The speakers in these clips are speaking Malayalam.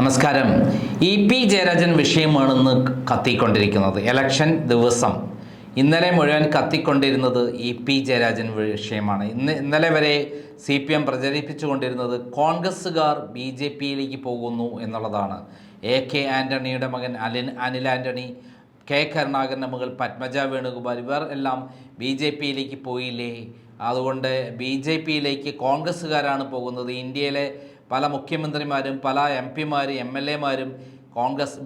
നമസ്കാരം. പി ജയരാജൻ വിഷയമാണെന്ന് കത്തിക്കൊണ്ടിരിക്കുന്നത്. ഇലക്ഷൻ ദിവസം ഇന്നലെ മുഴുവൻ കത്തിക്കൊണ്ടിരുന്നത് പി ജയരാജൻ വിഷയമാണ്. ഇന്നലെ വരെ CPM പ്രചരിപ്പിച്ചുകൊണ്ടിരുന്നത് കോൺഗ്രസ്സുകാർ BJPയിലേക്ക് പോകുന്നു എന്നുള്ളതാണ്. AK ആൻ്റണിയുടെ മകൻ അനിൽ ആൻ്റണി, K കരുണാകരൻ്റെ മകൾ പത്മജ വേണുഗോപാൽ ഇവർ എല്ലാം BJPയിലേക്ക് പോയില്ലേ, അതുകൊണ്ട് BJPയിലേക്ക് കോൺഗ്രസ്സുകാരാണ് പോകുന്നത്. ഇന്ത്യയിലെ പല മുഖ്യമന്ത്രിമാരും പല MP-മാരും MLA-മാരും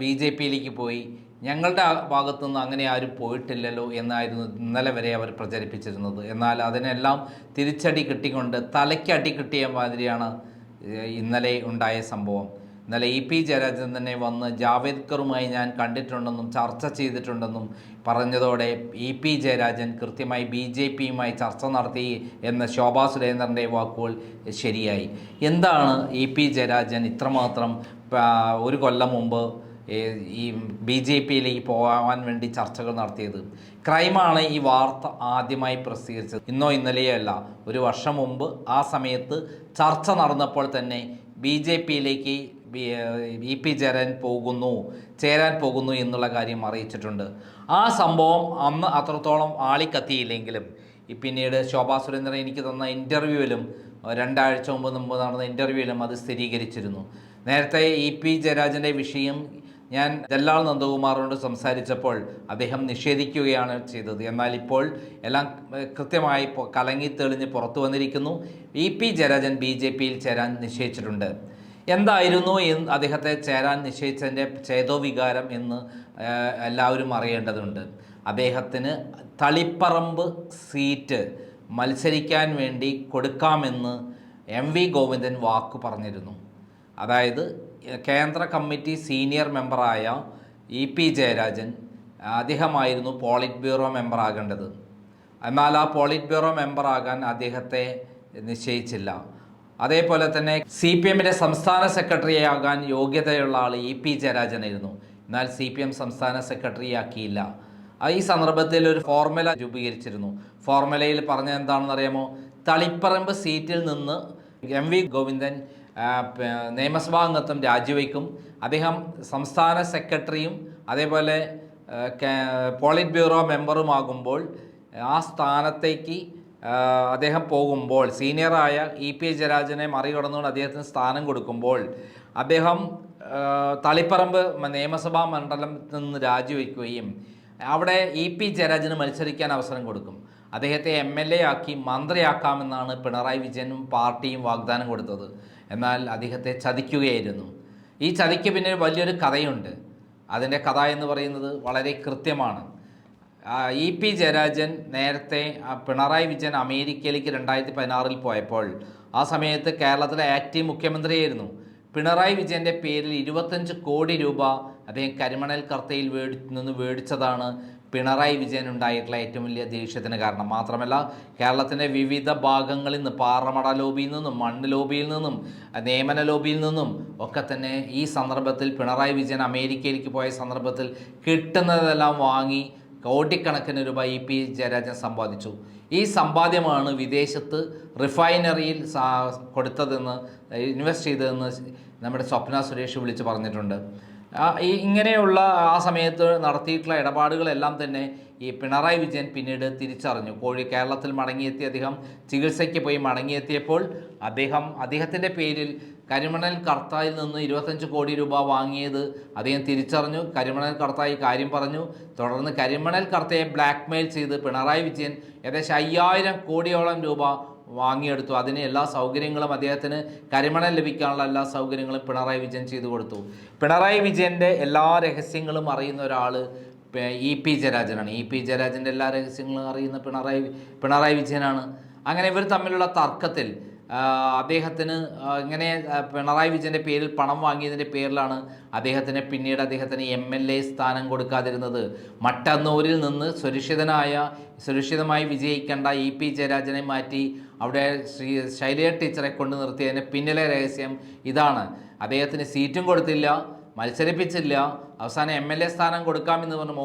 BJPയിലേക്ക് പോയി, ഞങ്ങളുടെ ഭാഗത്തുനിന്ന് അങ്ങനെ ആരും പോയിട്ടില്ലല്ലോ എന്നായിരുന്നു ഇന്നലെ വരെ അവർ പ്രചരിപ്പിച്ചിരുന്നത്. എന്നാൽ അതിനെല്ലാം തിരിച്ചടി കിട്ടിക്കൊണ്ട് തലയ്ക്കടി കിട്ടിയ മാതിരിയാണ് ഇന്നലെ ഉണ്ടായ സംഭവം. ഇന്നലെ പി ജയരാജൻ തന്നെ വന്ന് ജാവേദ്കറുമായി ഞാൻ കണ്ടിട്ടുണ്ടെന്നും ചർച്ച ചെയ്തിട്ടുണ്ടെന്നും പറഞ്ഞതോടെ പി ജയരാജൻ കൃത്യമായി BJPയുമായി ചർച്ച നടത്തി എന്ന ശോഭാ സുരേന്ദ്രൻ്റെ വാക്കുകൾ ശരിയായി. എന്താണ് പി ജയരാജൻ ഇത്രമാത്രം ഒരു കൊല്ലം മുമ്പ് BJPയിലേക്ക് പോകാൻ വേണ്ടി ചർച്ചകൾ നടത്തിയത്? ക്രൈമാണ് ഈ വാർത്ത ആദ്യമായി പ്രസിദ്ധീകരിച്ചത്. ഇന്നോ ഇന്നലെയോ അല്ല, ഒരു വർഷം മുമ്പ് ആ സമയത്ത് ചർച്ച നടന്നപ്പോൾ തന്നെ BJPയിലേക്ക് പി ജയരാജൻ ചേരാൻ പോകുന്നു എന്നുള്ള കാര്യം അറിയിച്ചിട്ടുണ്ട്. ആ സംഭവം അന്ന് അത്രത്തോളം ആളിക്കത്തിയില്ലെങ്കിലും പിന്നീട് ശോഭാ സുരേന്ദ്രൻ എനിക്ക് തന്ന ഇൻ്റർവ്യൂവിലും 2 ആഴ്ച മുമ്പ് നടന്ന ഇൻ്റർവ്യൂവിലും അത് സ്ഥിരീകരിച്ചിരുന്നു. നേരത്തെ പി ജയരാജൻ്റെ വിഷയം ഞാൻ ജല്ലാൾ നന്ദകുമാറിനോട് സംസാരിച്ചപ്പോൾ അദ്ദേഹം നിഷേധിക്കുകയാണ് ചെയ്തത്. എന്നാൽ ഇപ്പോൾ എല്ലാം കൃത്യമായി കലങ്ങി തെളിഞ്ഞ് പുറത്തു വന്നിരിക്കുന്നു. പി ജയരാജൻ BJPയിൽ ചേരാൻ നിശ്ചയിച്ചിട്ടുണ്ട്. എന്തായിരുന്നു അദ്ദേഹത്തെ ചേരാൻ നിശ്ചയിച്ചതിൻ്റെ ചേതോവികാരം എന്ന് എല്ലാവരും അറിയേണ്ടതുണ്ട്. അദ്ദേഹത്തിന് തളിപ്പറമ്പ് സീറ്റ് മത്സരിക്കാൻ വേണ്ടി കൊടുക്കാമെന്ന് MV ഗോവിന്ദൻ വാക്ക് പറഞ്ഞിരുന്നു. അതായത് കേന്ദ്ര കമ്മിറ്റി സീനിയർ മെമ്പറായ പി ജയരാജൻ അദ്ദേഹമായിരുന്നു പോളിറ്റ് ബ്യൂറോ മെമ്പറാകേണ്ടത്. എന്നാൽ ആ പോളിറ്റ് ബ്യൂറോ മെമ്പറാകാൻ അദ്ദേഹത്തെ നിശ്ചയിച്ചില്ല. അതേപോലെ തന്നെ CPMൻ്റെ സംസ്ഥാന സെക്രട്ടറിയാകാൻ യോഗ്യതയുള്ള ആൾ പി ജയരാജനായിരുന്നു. എന്നാൽ CPM സംസ്ഥാന സെക്രട്ടറിയാക്കിയില്ല. ഈ സന്ദർഭത്തിൽ ഒരു ഫോർമുല രൂപീകരിച്ചിരുന്നു. ഫോർമുലയിൽ പറഞ്ഞ എന്താണെന്ന് അറിയാമോ? തളിപ്പറമ്പ് സീറ്റിൽ നിന്ന് MV ഗോവിന്ദൻ നിയമസഭാ അംഗത്വം രാജിവെക്കും. അദ്ദേഹം സംസ്ഥാന സെക്രട്ടറിയും അതേപോലെ പോളിറ്റ് ബ്യൂറോ മെമ്പറുമാകുമ്പോൾ ആ സ്ഥാനത്തേക്ക് അദ്ദേഹം പോകുമ്പോൾ സീനിയറായ പി ജയരാജനെ മറികടന്നുകൊണ്ട് അദ്ദേഹത്തിന് സ്ഥാനം കൊടുക്കുമ്പോൾ അദ്ദേഹം തളിപ്പറമ്പ് നിയമസഭാ മണ്ഡലത്തിൽ നിന്ന് രാജിവെക്കുകയും അവിടെ പി ജയരാജന് മത്സരിക്കാൻ അവസരം കൊടുക്കും. അദ്ദേഹത്തെ MLA ആക്കി മന്ത്രിയാക്കാമെന്നാണ് പിണറായി വിജയനും പാർട്ടിയും വാഗ്ദാനം കൊടുത്തത്. എന്നാൽ അദ്ദേഹത്തെ ചതിക്കുകയായിരുന്നു. ഈ ചതിക്ക് പിന്നിൽ വലിയൊരു കഥയുണ്ട്. അതിൻ്റെ കഥ എന്ന് പറയുന്നത് വളരെ കൃത്യമാണ്. പി ജയരാജൻ നേരത്തെ പിണറായി വിജയൻ അമേരിക്കയിലേക്ക് 2016 പോയപ്പോൾ ആ സമയത്ത് കേരളത്തിലെ ആക്റ്റീവ് മുഖ്യമന്ത്രിയായിരുന്നു. പിണറായി വിജയൻ്റെ പേരിൽ 25 കോടി രൂപ അദ്ദേഹം കരിമണൽ കർത്തയിൽ നിന്ന് മേടിച്ചതാണ് പിണറായി വിജയൻ ഉണ്ടായിട്ടുള്ള ഏറ്റവും വലിയ ദേഷ്യത്തിന് കാരണം. മാത്രമല്ല കേരളത്തിൻ്റെ വിവിധ ഭാഗങ്ങളിൽ നിന്ന് പാറമട ലോബിയിൽ നിന്നും മണ്ണ് ലോബിയിൽ നിന്നും നിയമന ലോബിയിൽ നിന്നും ഒക്കെ തന്നെ ഈ സന്ദർഭത്തിൽ പിണറായി വിജയൻ അമേരിക്കയിലേക്ക് പോയ സന്ദർഭത്തിൽ കിട്ടുന്നതെല്ലാം വാങ്ങി കോടിക്കണക്കിന് രൂപ പി ജയരാജൻ സമ്പാദിച്ചു. ഈ സമ്പാദ്യമാണ് വിദേശത്ത് റിഫൈനറിയിൽ കൊടുത്തതെന്ന് ഇൻവെസ്റ്റ് ചെയ്തതെന്ന് നമ്മുടെ സ്വപ്ന സുരേഷ് വിളിച്ച് പറഞ്ഞിട്ടുണ്ട്. ഇങ്ങനെയുള്ള ആ സമയത്ത് നടത്തിയിട്ടുള്ള ഇടപാടുകളെല്ലാം തന്നെ പിണറായി വിജയൻ പിന്നീട് തിരിച്ചറിഞ്ഞു. കേരളത്തിൽ മടങ്ങിയെത്തി അദ്ദേഹം ചികിത്സയ്ക്ക് പോയി മടങ്ങിയെത്തിയപ്പോൾ അദ്ദേഹത്തിൻ്റെ പേരിൽ കരിമണൽ കർത്തായിൽ നിന്ന് 25 കോടി രൂപ വാങ്ങിയത് അദ്ദേഹം തിരിച്ചറിഞ്ഞു. കരിമണൽ കർത്തായി കാര്യം പറഞ്ഞു. തുടർന്ന് കരിമണൽ കർത്തയെ ബ്ലാക്ക്മെയിൽ ചെയ്ത് പിണറായി വിജയൻ ഏകദേശം 5000 കോടിയോളം രൂപ വാങ്ങിയെടുത്തു. അതിന് എല്ലാ സൗകര്യങ്ങളും അദ്ദേഹത്തിന് കരിമണൽ ലഭിക്കാനുള്ള എല്ലാ സൗകര്യങ്ങളും പിണറായി വിജയൻ ചെയ്തു കൊടുത്തു. പിണറായി വിജയൻ്റെ എല്ലാ രഹസ്യങ്ങളും അറിയുന്ന ഒരാൾ പി ജയരാജനാണ്. പി ജയരാജൻ്റെ എല്ലാ രഹസ്യങ്ങളും അറിയുന്ന പിണറായി വിജയനാണ്. അങ്ങനെ ഇവർ തമ്മിലുള്ള തർക്കത്തിൽ അദ്ദേഹത്തിന് ഇങ്ങനെ പിണറായി വിജയൻ്റെ പേരിൽ പണം വാങ്ങിയതിൻ്റെ പേരിലാണ് പിന്നീട് അദ്ദേഹത്തിന് MLA സ്ഥാനം കൊടുക്കാതിരുന്നത്. മട്ടന്നൂരിൽ നിന്ന് സുരക്ഷിതമായി വിജയിക്കേണ്ട പി ജയരാജനെ മാറ്റി അവിടെ ശൈലജ ടീച്ചറെ കൊണ്ട് നിർത്തിയതിന് പിന്നിലെ രഹസ്യം ഇതാണ്. അദ്ദേഹത്തിന് സീറ്റും കൊടുത്തില്ല, മത്സരിപ്പിച്ചില്ല, അവസാനം MLA സ്ഥാനം കൊടുക്കാമെന്ന് പറഞ്ഞ്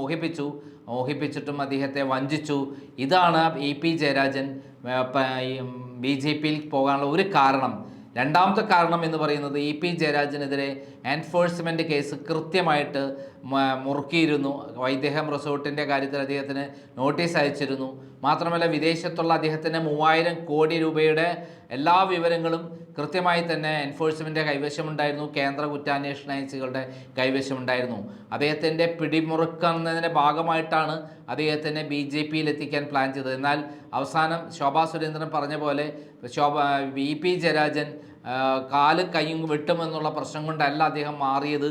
മോഹിപ്പിച്ചിട്ടും അദ്ദേഹത്തെ വഞ്ചിച്ചു. ഇതാണ് പി ജയരാജൻ BJPയിൽ പോകാനുള്ള ഒരു കാരണം. രണ്ടാമത്തെ കാരണം എന്ന് പറയുന്നത് ഇ.പി. ജയരാജനെതിരെ എൻഫോഴ്സ്മെൻറ്റ് കേസ് കൃത്യമായിട്ട് മുറുക്കിയിരുന്നു. വൈദേഹം റിസോർട്ടിൻ്റെ കാര്യത്തിൽ അദ്ദേഹത്തിന് നോട്ടീസ് അയച്ചിരുന്നു. മാത്രമല്ല വിദേശത്തുള്ള അദ്ദേഹത്തിൻ്റെ 3000 കോടി രൂപയുടെ എല്ലാ വിവരങ്ങളും കൃത്യമായി തന്നെ എൻഫോഴ്സ്മെൻറ്റ് കൈവശമുണ്ടായിരുന്നു. കേന്ദ്ര കുറ്റാന്വേഷണ ഏജൻസികളുടെ കൈവശമുണ്ടായിരുന്നു. അദ്ദേഹത്തിൻ്റെ പിടിമുറുക്കുന്നതിൻ്റെ ഭാഗമായിട്ടാണ് അദ്ദേഹത്തിനെ BJP എത്തിക്കാൻ പ്ലാൻ ചെയ്തത്. എന്നാൽ അവസാനം ശോഭാ സുരേന്ദ്രൻ പറഞ്ഞ പോലെ ഇ.പി. ജയരാജൻ കാല് കൈയും വെട്ടുമെന്നുള്ള പ്രശ്നം കൊണ്ടല്ല അദ്ദേഹം മാറിയത്.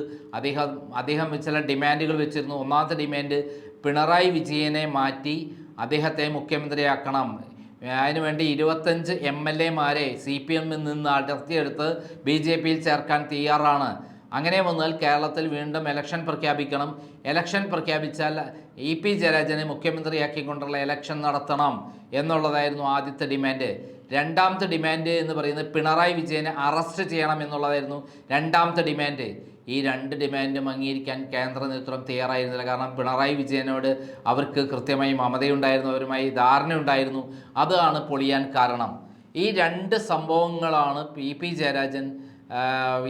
അദ്ദേഹം ചില ഡിമാൻഡുകൾ വെച്ചിരുന്നു. ഒന്നാമത്തെ ഡിമാൻഡ് പിണറായി വിജയനെ മാറ്റി അദ്ദേഹത്തെ മുഖ്യമന്ത്രിയാക്കണം. അതിനുവേണ്ടി 25 MLA-മാരെ CPM-ൽ നിന്ന് അടർത്തിയെടുത്ത് BJP-യിൽ ചേർക്കാൻ തയ്യാറാണ്. അങ്ങനെ വന്നാൽ കേരളത്തിൽ വീണ്ടും ഇലക്ഷൻ പ്രഖ്യാപിക്കണം. ഇലക്ഷൻ പ്രഖ്യാപിച്ചാൽ ഇ.പി. ജയരാജനെ മുഖ്യമന്ത്രിയാക്കിക്കൊണ്ടുള്ള ഇലക്ഷൻ നടത്തണം എന്നുള്ളതായിരുന്നു ആദ്യത്തെ ഡിമാൻഡ്. രണ്ടാമത്തെ ഡിമാൻഡ് എന്ന് പറയുന്നത് പിണറായി വിജയനെ അറസ്റ്റ് ചെയ്യണം എന്നുള്ളതായിരുന്നു രണ്ടാമത്തെ ഡിമാൻഡ്. ഈ 2 ഡിമാൻഡും അംഗീകരിക്കാൻ കേന്ദ്ര നേതൃത്വം തയ്യാറായിരുന്നില്ല. കാരണം പിണറായി വിജയനോട് അവർക്ക് കൃത്യമായി മമതയുണ്ടായിരുന്നു, അവരുമായി ധാരണയുണ്ടായിരുന്നു. അതാണ് പൊളിയാൻ കാരണം. ഈ 2 സംഭവങ്ങളാണ് ഇ.പി. ജയരാജൻ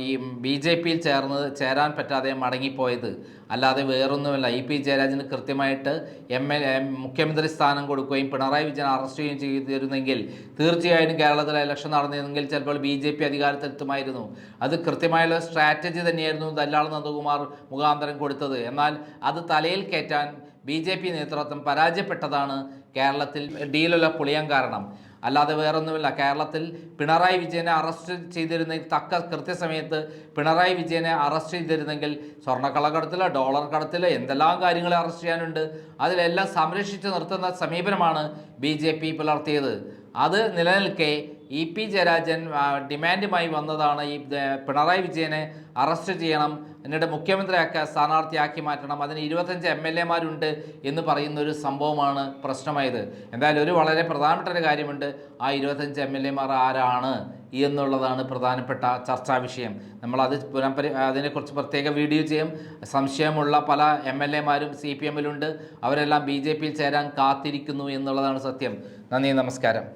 ഈ BJP-യിൽ ചേരാൻ പറ്റാതെ മടങ്ങിപ്പോയത്. അല്ലാതെ വേറൊന്നുമല്ല. ഇ.പി. ജയരാജന് കൃത്യമായിട്ട് മുഖ്യമന്ത്രി സ്ഥാനം കൊടുക്കുകയും പിണറായി വിജയൻ അറസ്റ്റ് ചെയ്യുകയും ചെയ്തിരുന്നെങ്കിൽ തീർച്ചയായും കേരളത്തിലെ ഇലക്ഷൻ നടന്നിരുന്നെങ്കിൽ ചിലപ്പോൾ BJP അധികാരത്തിലെത്തുമായിരുന്നു. അത് കൃത്യമായുള്ള സ്ട്രാറ്റജി തന്നെയായിരുന്നു ദല്ലാൾ നന്ദകുമാർ മുഖാന്തരം കൊടുത്തത്. എന്നാൽ അത് തലയിൽ കയറ്റാൻ BJP നേതൃത്വം പരാജയപ്പെട്ടതാണ് കേരളത്തിൽ ഡീലുള്ള പൊളിയാൻ കാരണം. അല്ലാതെ വേറൊന്നുമില്ല. കേരളത്തിൽ പിണറായി വിജയനെ അറസ്റ്റ് ചെയ്തിരുന്നെങ്കിൽ കൃത്യസമയത്ത് പിണറായി വിജയനെ അറസ്റ്റ് ചെയ്തിരുന്നെങ്കിൽ സ്വർണ്ണക്കള്ളക്കടത്തിൽ, ഡോളർ കടത്തിൽ എന്തെല്ലാം കാര്യങ്ങൾ അറസ്റ്റ് ചെയ്യാനുണ്ട്. അതിലെല്ലാം സംരക്ഷിച്ച് നിർത്തുന്ന സമീപനമാണ് BJP പുലർത്തിയത്. അത് നിലനിൽക്കെ ഇ.പി. ജയരാജൻ ഡിമാൻഡുമായി വന്നതാണ് ഈ പിണറായി വിജയനെ അറസ്റ്റ് ചെയ്യണം, എന്നിട്ട് സ്ഥാനാർത്ഥിയാക്കി മാറ്റണം, അതിന് 25 MLA-മാരുണ്ട് എന്ന് പറയുന്നൊരു സംഭവമാണ് പ്രശ്നമായത്. എന്തായാലും ഒരു വളരെ പ്രധാനപ്പെട്ട ഒരു കാര്യമുണ്ട്. ആ 25 MLA-മാർ ആരാണ് എന്നുള്ളതാണ് പ്രധാനപ്പെട്ട ചർച്ചാ വിഷയം. നമ്മളത് അതിനെക്കുറിച്ച് പ്രത്യേക വീഡിയോ ചെയ്യും. സംശയമുള്ള പല MLA-മാരും CPM-ലുണ്ട്. അവരെല്ലാം BJP-യിൽ ചേരാൻ കാത്തിരിക്കുന്നു എന്നുള്ളതാണ് സത്യം. നന്ദി, നമസ്കാരം.